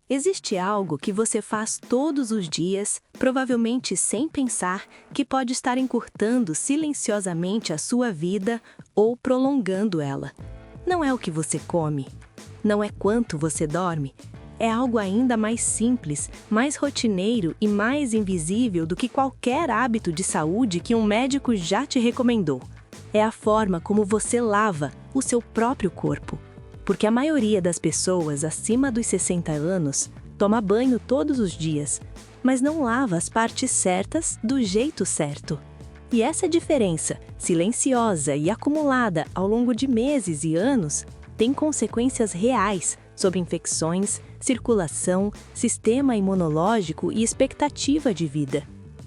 Existe algo que você faz todos os dias, provavelmente sem pensar, que pode estar encurtando silenciosamente a sua vida ou prolongando ela. Não é o que você come, não é quanto você dorme, é algo ainda mais simples, mais rotineiro e mais invisível do que qualquer hábito de saúde que um médico já te recomendou. É a forma como você lava o seu próprio corpo. Porque a maioria das pessoas acima dos 60 anos toma banho todos os dias, mas não lava as partes certas do jeito certo. E essa diferença, silenciosa e acumulada ao longo de meses e anos, tem consequências reais sobre infecções, circulação, sistema imunológico e expectativa de vida.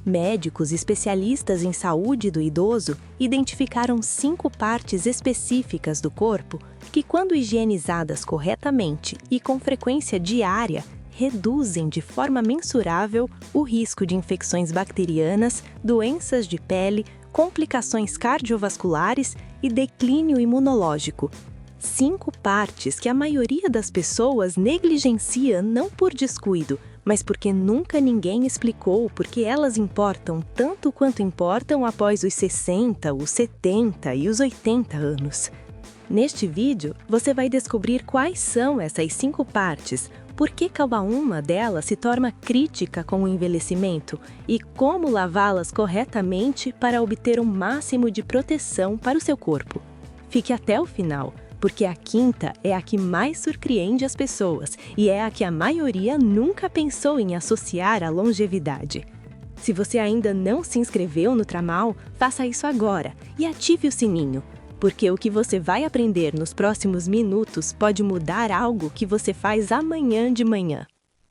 Médicos especialistas em saúde do idoso identificaram 5 partes específicas do corpo que, quando higienizadas corretamente e com frequência diária, reduzem de forma mensurável o risco de infecções bacterianas, doenças de pele, complicações cardiovasculares e declínio imunológico. 5 partes que a maioria das pessoas negligencia não por descuido, mas porque nunca ninguém explicou por que elas importam tanto quanto importam após os 60, os 70 e os 80 anos. Neste vídeo, você vai descobrir quais são essas 5 partes, por que cada uma delas se torna crítica com o envelhecimento e como lavá-las corretamente para obter o máximo de proteção para o seu corpo. Fique até o final, porque a 5ª é a que mais surpreende as pessoas e é a que a maioria nunca pensou em associar à longevidade. Se você ainda não se inscreveu no Tramal, faça isso agora e ative o sininho, porque o que você vai aprender nos próximos minutos pode mudar algo que você faz amanhã de manhã.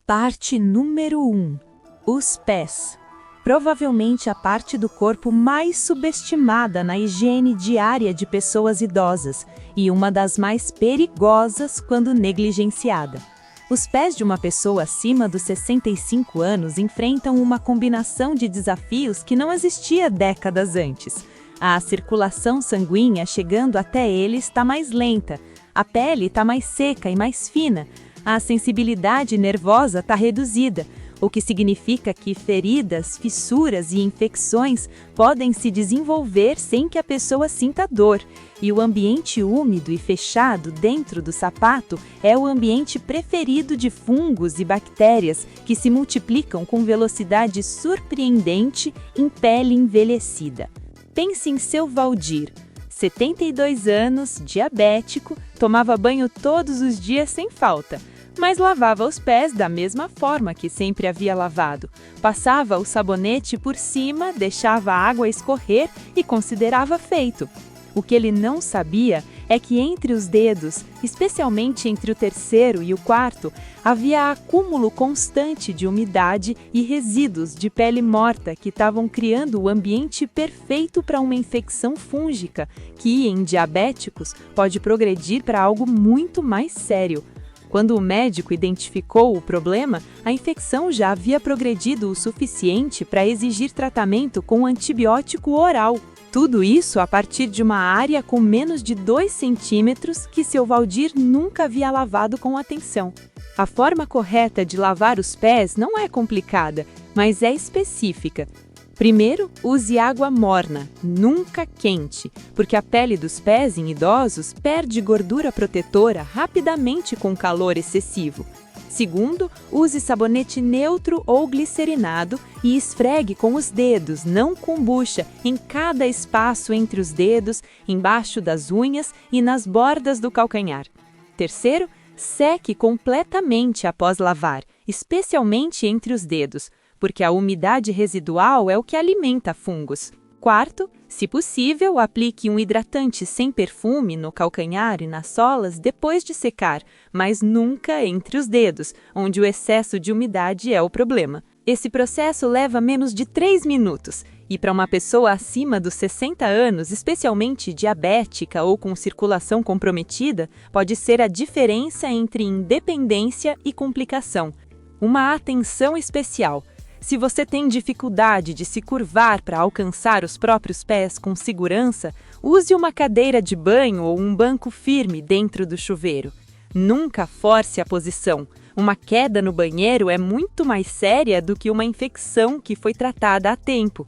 Parte número 1. Os pés. Provavelmente a parte do corpo mais subestimada na higiene diária de pessoas idosas e uma das mais perigosas quando negligenciada. Os pés de uma pessoa acima dos 65 anos enfrentam uma combinação de desafios que não existia décadas antes. A circulação sanguínea chegando até ele está mais lenta, a pele está mais seca e mais fina, a sensibilidade nervosa está reduzida, o que significa que feridas, fissuras e infecções podem se desenvolver sem que a pessoa sinta dor, e o ambiente úmido e fechado dentro do sapato é o ambiente preferido de fungos e bactérias que se multiplicam com velocidade surpreendente em pele envelhecida. Pense em seu Valdir, 72 anos, diabético, tomava banho todos os dias sem falta, mas lavava os pés da mesma forma que sempre havia lavado. Passava o sabonete por cima, deixava a água escorrer e considerava feito. O que ele não sabia é que entre os dedos, especialmente entre o 3º e o 4º, havia acúmulo constante de umidade e resíduos de pele morta que estavam criando o ambiente perfeito para uma infecção fúngica, que, em diabéticos, pode progredir para algo muito mais sério. Quando o médico identificou o problema, a infecção já havia progredido o suficiente para exigir tratamento com antibiótico oral. Tudo isso a partir de uma área com menos de 2 centímetros que seu Valdir nunca havia lavado com atenção. A forma correta de lavar os pés não é complicada, mas é específica. Primeiro, use água morna, nunca quente, porque a pele dos pés em idosos perde gordura protetora rapidamente com calor excessivo. Segundo, use sabonete neutro ou glicerinado e esfregue com os dedos, não com bucha, em cada espaço entre os dedos, embaixo das unhas e nas bordas do calcanhar. Terceiro, seque completamente após lavar, especialmente entre os dedos, porque a umidade residual é o que alimenta fungos. Quarto, se possível, aplique um hidratante sem perfume no calcanhar e nas solas depois de secar, mas nunca entre os dedos, onde o excesso de umidade é o problema. Esse processo leva menos de 3 minutos, e para uma pessoa acima dos 60 anos, especialmente diabética ou com circulação comprometida, pode ser a diferença entre independência e complicação. Uma atenção especial. Se você tem dificuldade de se curvar para alcançar os próprios pés com segurança, use uma cadeira de banho ou um banco firme dentro do chuveiro. Nunca force a posição. Uma queda no banheiro é muito mais séria do que uma infecção que foi tratada a tempo.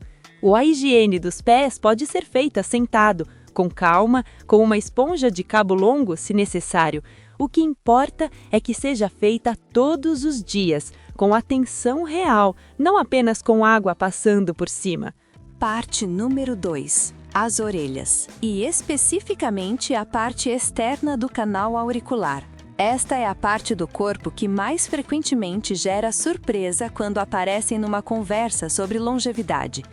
A higiene dos pés pode ser feita sentado, com calma, com uma esponja de cabo longo, se necessário. O que importa é que seja feita todos os dias, com atenção real, não apenas com água passando por cima. Parte número 2. As orelhas, e especificamente a parte externa do canal auricular. Esta é a parte do corpo que mais frequentemente gera surpresa quando aparecem numa conversa sobre longevidade.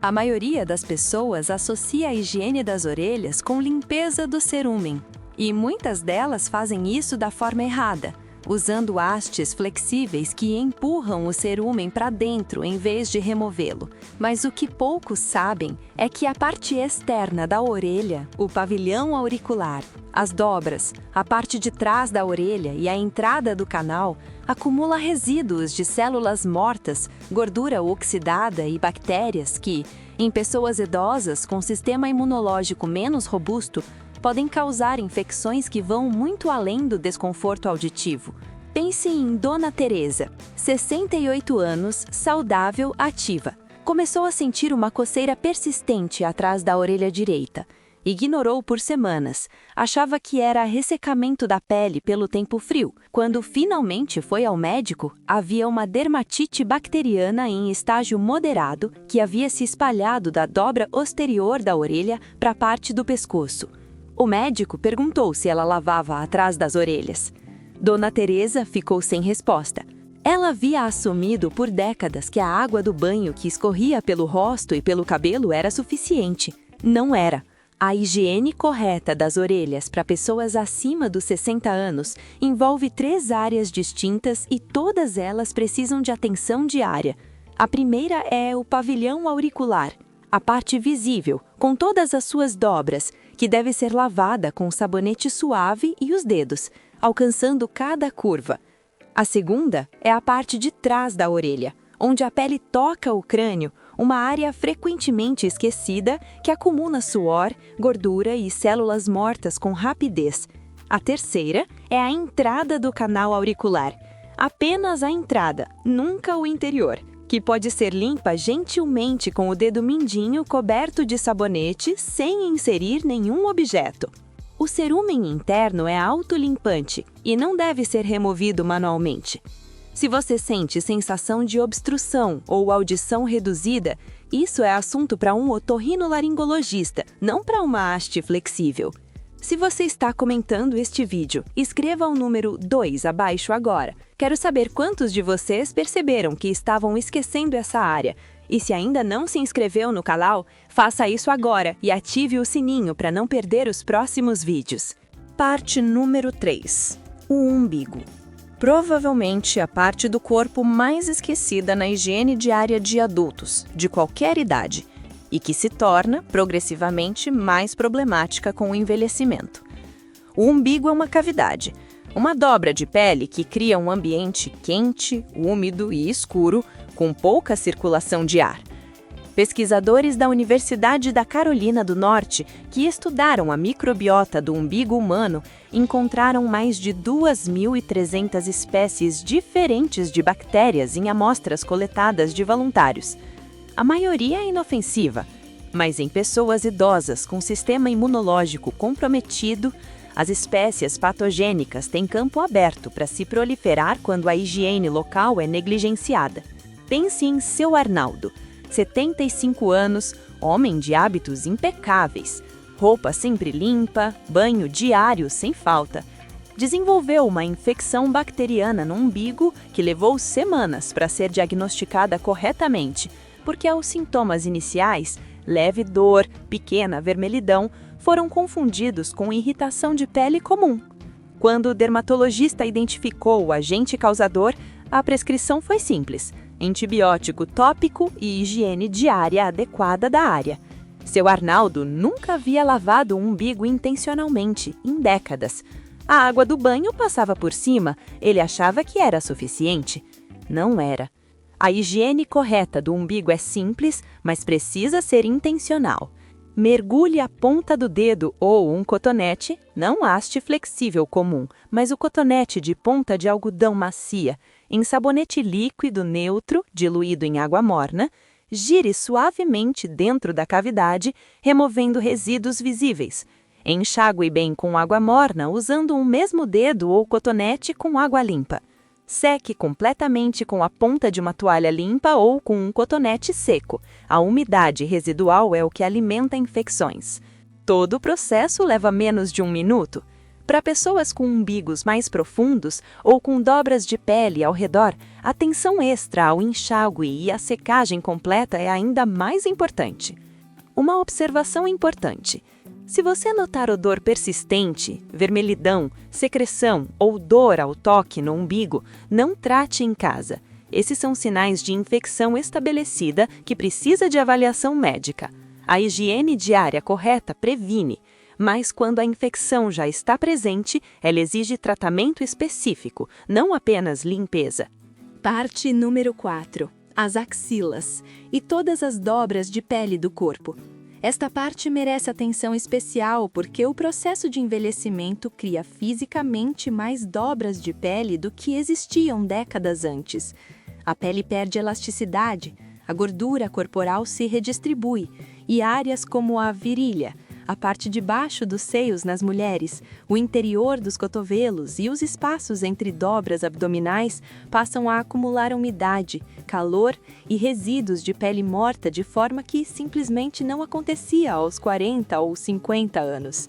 A maioria das pessoas associa a higiene das orelhas com limpeza do cerúmen, e muitas delas fazem isso da forma errada, usando hastes flexíveis que empurram o cerúmen para dentro em vez de removê-lo. Mas o que poucos sabem é que a parte externa da orelha, o pavilhão auricular, as dobras, a parte de trás da orelha e a entrada do canal acumula resíduos de células mortas, gordura oxidada e bactérias que, em pessoas idosas com sistema imunológico menos robusto, podem causar infecções que vão muito além do desconforto auditivo. Pense em Dona Teresa, 68 anos, saudável, ativa. Começou a sentir uma coceira persistente atrás da orelha direita. Ignorou por semanas. Achava que era ressecamento da pele pelo tempo frio. Quando finalmente foi ao médico, havia uma dermatite bacteriana em estágio moderado que havia se espalhado da dobra posterior da orelha para a parte do pescoço. O médico perguntou se ela lavava atrás das orelhas. Dona Teresa ficou sem resposta. Ela havia assumido por décadas que a água do banho que escorria pelo rosto e pelo cabelo era suficiente. Não era. A higiene correta das orelhas para pessoas acima dos 60 anos envolve 3 áreas distintas e todas elas precisam de atenção diária. A primeira é o pavilhão auricular, a parte visível, com todas as suas dobras, que deve ser lavada com sabonete suave e os dedos, alcançando cada curva. A segunda é a parte de trás da orelha, onde a pele toca o crânio, uma área frequentemente esquecida que acumula suor, gordura e células mortas com rapidez. A terceira é a entrada do canal auricular, apenas a entrada, nunca o interior, que pode ser limpa gentilmente com o dedo mindinho coberto de sabonete sem inserir nenhum objeto. O cerúmen interno é autolimpante e não deve ser removido manualmente. Se você sente sensação de obstrução ou audição reduzida, isso é assunto para um otorrinolaringologista, não para uma haste flexível. Se você está comentando este vídeo, escreva o número 2 abaixo agora. Quero saber quantos de vocês perceberam que estavam esquecendo essa área. E se ainda não se inscreveu no canal, faça isso agora e ative o sininho para não perder os próximos vídeos. Parte número 3. O umbigo. Provavelmente a parte do corpo mais esquecida na higiene diária de adultos, de qualquer idade, e que se torna, progressivamente, mais problemática com o envelhecimento. O umbigo é uma cavidade, uma dobra de pele que cria um ambiente quente, úmido e escuro, com pouca circulação de ar. Pesquisadores da Universidade da Carolina do Norte, que estudaram a microbiota do umbigo humano, encontraram mais de 2.300 espécies diferentes de bactérias em amostras coletadas de voluntários. A maioria é inofensiva, mas em pessoas idosas com sistema imunológico comprometido, as espécies patogênicas têm campo aberto para se proliferar quando a higiene local é negligenciada. Pense em seu Arnaldo, 75 anos, homem de hábitos impecáveis, roupa sempre limpa, banho diário sem falta. Desenvolveu uma infecção bacteriana no umbigo que levou semanas para ser diagnosticada corretamente, porque aos sintomas iniciais, leve dor, pequena vermelhidão, foram confundidos com irritação de pele comum. Quando o dermatologista identificou o agente causador, a prescrição foi simples: antibiótico tópico e higiene diária adequada da área. Seu Arnaldo nunca havia lavado o umbigo intencionalmente, em décadas. A água do banho passava por cima, ele achava que era suficiente. Não era. A higiene correta do umbigo é simples, mas precisa ser intencional. Mergulhe a ponta do dedo ou um cotonete, não haste flexível comum, mas o cotonete de ponta de algodão macia, em sabonete líquido neutro, diluído em água morna, gire suavemente dentro da cavidade, removendo resíduos visíveis. Enxague bem com água morna usando um mesmo dedo ou cotonete com água limpa. Seque completamente com a ponta de uma toalha limpa ou com um cotonete seco. A umidade residual é o que alimenta infecções. Todo o processo leva menos de 1 minuto. Para pessoas com umbigos mais profundos ou com dobras de pele ao redor, atenção extra ao enxágue e a secagem completa é ainda mais importante. Uma observação importante: se você notar odor persistente, vermelhidão, secreção ou dor ao toque no umbigo, não trate em casa. Esses são sinais de infecção estabelecida que precisa de avaliação médica. A higiene diária correta previne, mas quando a infecção já está presente, ela exige tratamento específico, não apenas limpeza. Parte número 4. As axilas e todas as dobras de pele do corpo. Esta parte merece atenção especial porque o processo de envelhecimento cria fisicamente mais dobras de pele do que existiam décadas antes. A pele perde elasticidade, a gordura corporal se redistribui e áreas como a virilha, a parte de baixo dos seios nas mulheres, o interior dos cotovelos e os espaços entre dobras abdominais passam a acumular umidade, calor e resíduos de pele morta de forma que simplesmente não acontecia aos 40 ou 50 anos.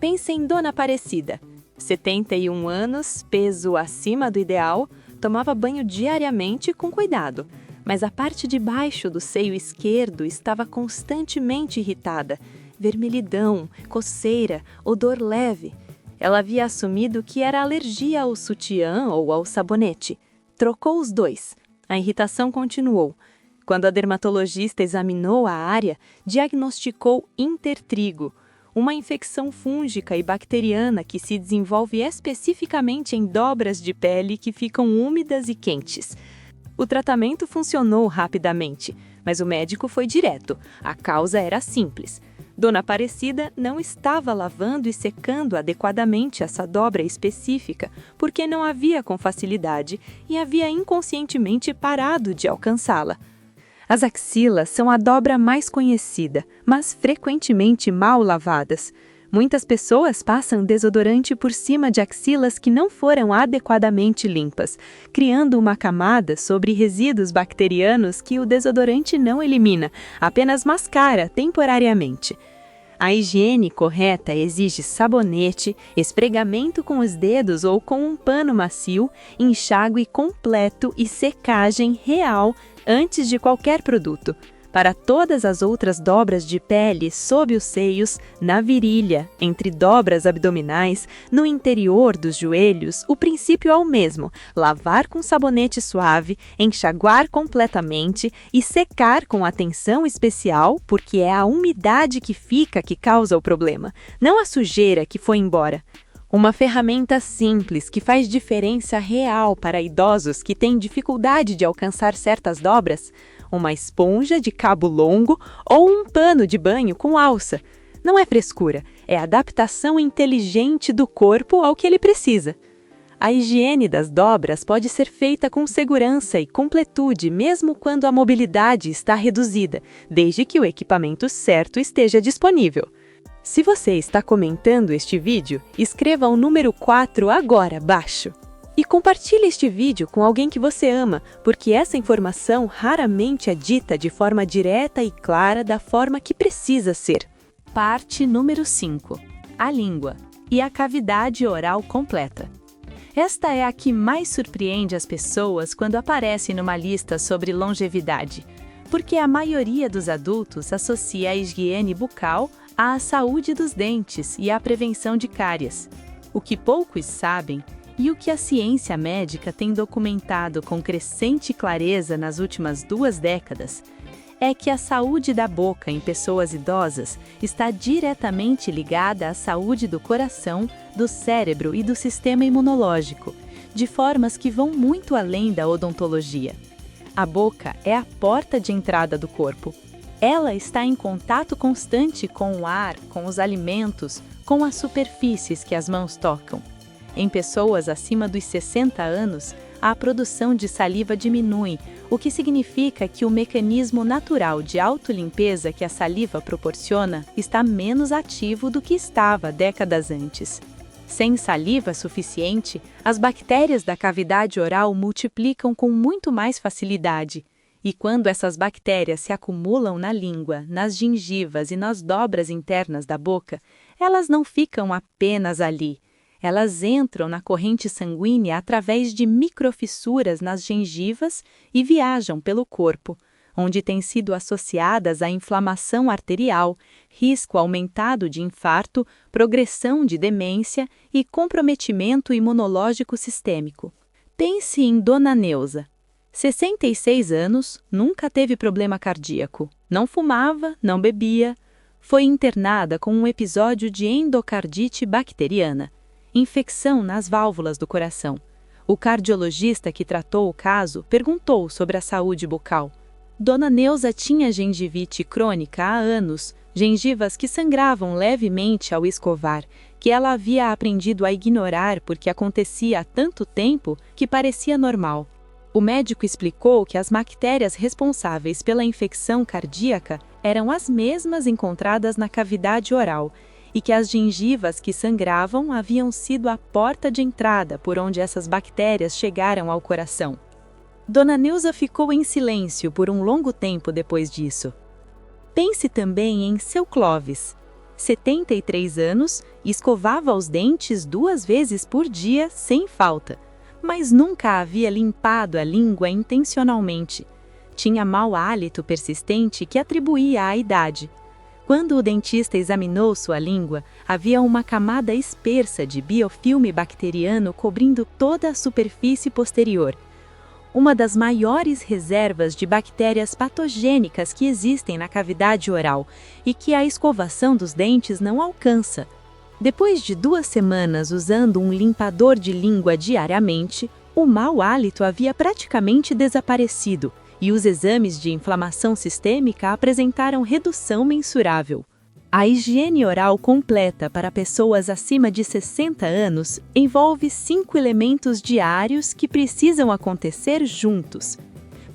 Pense em Dona Aparecida, 71 anos, peso acima do ideal, tomava banho diariamente com cuidado, mas a parte de baixo do seio esquerdo estava constantemente irritada, vermelhidão, coceira, odor leve. Ela havia assumido que era alergia ao sutiã ou ao sabonete. Trocou os dois. A irritação continuou. Quando a dermatologista examinou a área, diagnosticou intertrigo, uma infecção fúngica e bacteriana que se desenvolve especificamente em dobras de pele que ficam úmidas e quentes. O tratamento funcionou rapidamente, mas o médico foi direto. A causa era simples. Dona Aparecida não estava lavando e secando adequadamente essa dobra específica, porque não havia com facilidade e havia inconscientemente parado de alcançá-la. As axilas são a dobra mais conhecida, mas frequentemente mal lavadas. Muitas pessoas passam desodorante por cima de axilas que não foram adequadamente limpas, criando uma camada sobre resíduos bacterianos que o desodorante não elimina, apenas mascara temporariamente. A higiene correta exige sabonete, esfregamento com os dedos ou com um pano macio, enxágue completo e secagem real antes de qualquer produto. Para todas as outras dobras de pele sob os seios, na virilha, entre dobras abdominais, no interior dos joelhos, o princípio é o mesmo: lavar com sabonete suave, enxaguar completamente e secar com atenção especial, porque é a umidade que fica que causa o problema, não a sujeira que foi embora. Uma ferramenta simples que faz diferença real para idosos que têm dificuldade de alcançar certas dobras: uma esponja de cabo longo ou um pano de banho com alça. Não é frescura, é adaptação inteligente do corpo ao que ele precisa. A higiene das dobras pode ser feita com segurança e completude mesmo quando a mobilidade está reduzida, desde que o equipamento certo esteja disponível. Se você está comentando este vídeo, escreva o número 4 agora abaixo. E compartilhe este vídeo com alguém que você ama, porque essa informação raramente é dita de forma direta e clara da forma que precisa ser. Parte número 5. A língua e a cavidade oral completa. Esta é a que mais surpreende as pessoas quando aparece numa lista sobre longevidade, porque a maioria dos adultos associa a higiene bucal à saúde dos dentes e à prevenção de cáries. O que poucos sabem, e o que a ciência médica tem documentado com crescente clareza nas últimas 2 décadas, é que a saúde da boca em pessoas idosas está diretamente ligada à saúde do coração, do cérebro e do sistema imunológico, de formas que vão muito além da odontologia. A boca é a porta de entrada do corpo. Ela está em contato constante com o ar, com os alimentos, com as superfícies que as mãos tocam. Em pessoas acima dos 60 anos, a produção de saliva diminui, o que significa que o mecanismo natural de autolimpeza que a saliva proporciona está menos ativo do que estava décadas antes. Sem saliva suficiente, as bactérias da cavidade oral multiplicam com muito mais facilidade. E quando essas bactérias se acumulam na língua, nas gengivas e nas dobras internas da boca, elas não ficam apenas ali. Elas entram na corrente sanguínea através de microfissuras nas gengivas e viajam pelo corpo, onde têm sido associadas à inflamação arterial, risco aumentado de infarto, progressão de demência e comprometimento imunológico sistêmico. Pense em Dona Neuza. 66 anos, nunca teve problema cardíaco, não fumava, não bebia. Foi internada com um episódio de endocardite bacteriana, infecção nas válvulas do coração. O cardiologista que tratou o caso perguntou sobre a saúde bucal. Dona Neuza tinha gengivite crônica há anos, gengivas que sangravam levemente ao escovar, que ela havia aprendido a ignorar porque acontecia há tanto tempo que parecia normal. O médico explicou que as bactérias responsáveis pela infecção cardíaca eram as mesmas encontradas na cavidade oral e que as gengivas que sangravam haviam sido a porta de entrada por onde essas bactérias chegaram ao coração. Dona Neuza ficou em silêncio por um longo tempo depois disso. Pense também em seu Clóvis. 73 anos, escovava os dentes 2 vezes por dia sem falta, mas nunca havia limpado a língua intencionalmente. Tinha mau hálito persistente que atribuía à idade. Quando o dentista examinou sua língua, havia uma camada espessa de biofilme bacteriano cobrindo toda a superfície posterior. Uma das maiores reservas de bactérias patogênicas que existem na cavidade oral e que a escovação dos dentes não alcança. Depois de 2 semanas usando um limpador de língua diariamente, o mau hálito havia praticamente desaparecido e os exames de inflamação sistêmica apresentaram redução mensurável. A higiene oral completa para pessoas acima de 60 anos envolve 5 elementos diários que precisam acontecer juntos.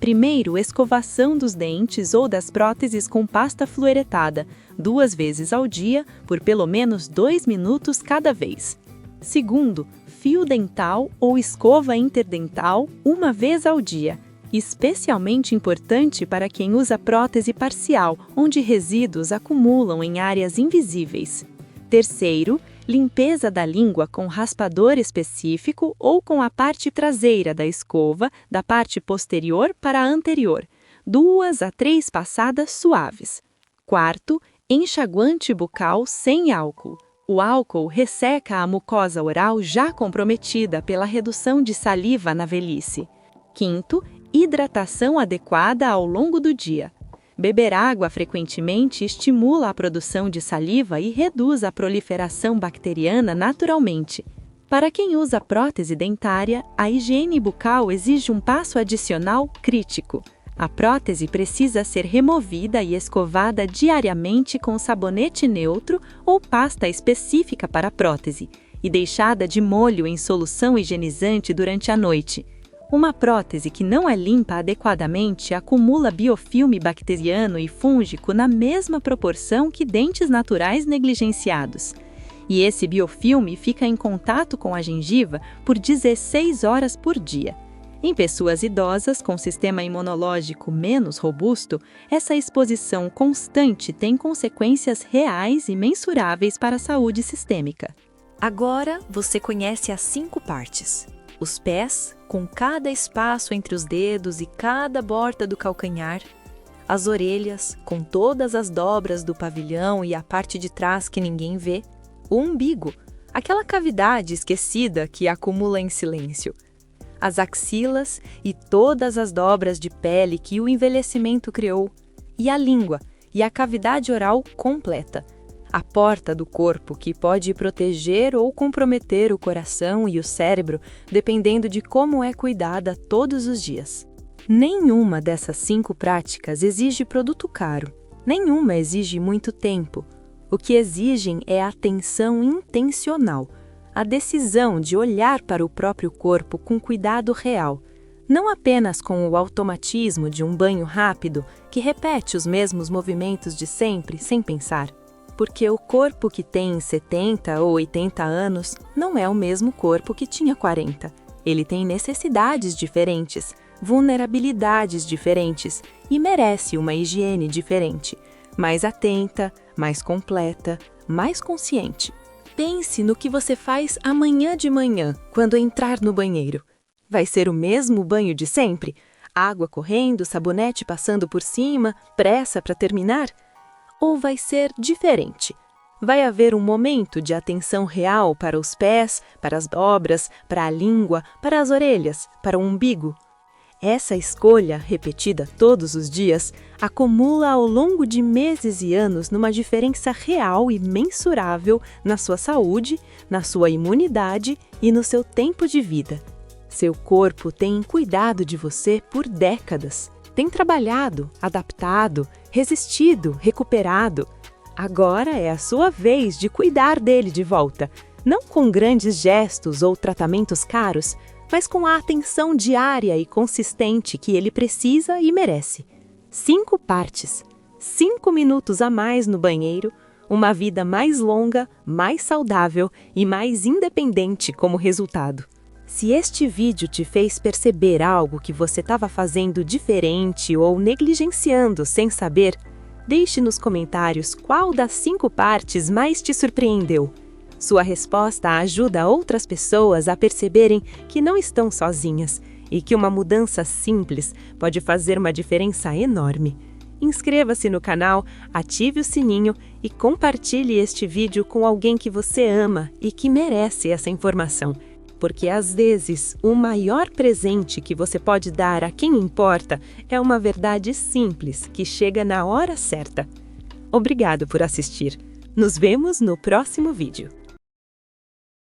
Primeiro, escovação dos dentes ou das próteses com pasta fluoretada, 2 vezes ao dia, por pelo menos 2 minutos cada vez. Segundo, fio dental ou escova interdental 1 vez ao dia, especialmente importante para quem usa prótese parcial, onde resíduos acumulam em áreas invisíveis. Terceiro, limpeza da língua com raspador específico ou com a parte traseira da escova, da parte posterior para a anterior, 2 a 3 passadas suaves. Quarto, enxaguante bucal sem álcool. O álcool resseca a mucosa oral já comprometida pela redução de saliva na velhice. Quinto, hidratação adequada ao longo do dia. Beber água frequentemente estimula a produção de saliva e reduz a proliferação bacteriana naturalmente. Para quem usa prótese dentária, a higiene bucal exige um passo adicional crítico. A prótese precisa ser removida e escovada diariamente com sabonete neutro ou pasta específica para a prótese, e deixada de molho em solução higienizante durante a noite. Uma prótese que não é limpa adequadamente acumula biofilme bacteriano e fúngico na mesma proporção que dentes naturais negligenciados. E esse biofilme fica em contato com a gengiva por 16 horas por dia. Em pessoas idosas com sistema imunológico menos robusto, essa exposição constante tem consequências reais e mensuráveis para a saúde sistêmica. Agora você conhece as 5 partes. Os pés, com cada espaço entre os dedos e cada borda do calcanhar. As orelhas, com todas as dobras do pavilhão e a parte de trás que ninguém vê. O umbigo, aquela cavidade esquecida que acumula em silêncio. As axilas e todas as dobras de pele que o envelhecimento criou. E a língua, e a cavidade oral completa. A porta do corpo que pode proteger ou comprometer o coração e o cérebro, dependendo de como é cuidada todos os dias. Nenhuma dessas 5 práticas exige produto caro. Nenhuma exige muito tempo. O que exigem é atenção intencional, a decisão de olhar para o próprio corpo com cuidado real, não apenas com o automatismo de um banho rápido que repete os mesmos movimentos de sempre sem pensar. Porque o corpo que tem 70 ou 80 anos não é o mesmo corpo que tinha 40. Ele tem necessidades diferentes, vulnerabilidades diferentes e merece uma higiene diferente, mais atenta, mais completa, mais consciente. Pense no que você faz amanhã de manhã, quando entrar no banheiro. Vai ser o mesmo banho de sempre? Água correndo, sabonete passando por cima, pressa para terminar? Ou vai ser diferente? Vai haver um momento de atenção real para os pés, para as dobras, para a língua, para as orelhas, para o umbigo? Essa escolha, repetida todos os dias, acumula ao longo de meses e anos numa diferença real e mensurável na sua saúde, na sua imunidade e no seu tempo de vida. Seu corpo tem cuidado de você por décadas. Tem trabalhado, adaptado, resistido, recuperado. Agora é a sua vez de cuidar dele de volta, não com grandes gestos ou tratamentos caros, mas com a atenção diária e consistente que ele precisa e merece. 5 partes, 5 minutos a mais no banheiro, uma vida mais longa, mais saudável e mais independente como resultado. Se este vídeo te fez perceber algo que você estava fazendo diferente ou negligenciando sem saber, deixe nos comentários qual das 5 partes mais te surpreendeu. Sua resposta ajuda outras pessoas a perceberem que não estão sozinhas e que uma mudança simples pode fazer uma diferença enorme. Inscreva-se no canal, ative o sininho e compartilhe este vídeo com alguém que você ama e que merece essa informação. Porque às vezes o maior presente que você pode dar a quem importa é uma verdade simples que chega na hora certa. Obrigado por assistir. Nos vemos no próximo vídeo.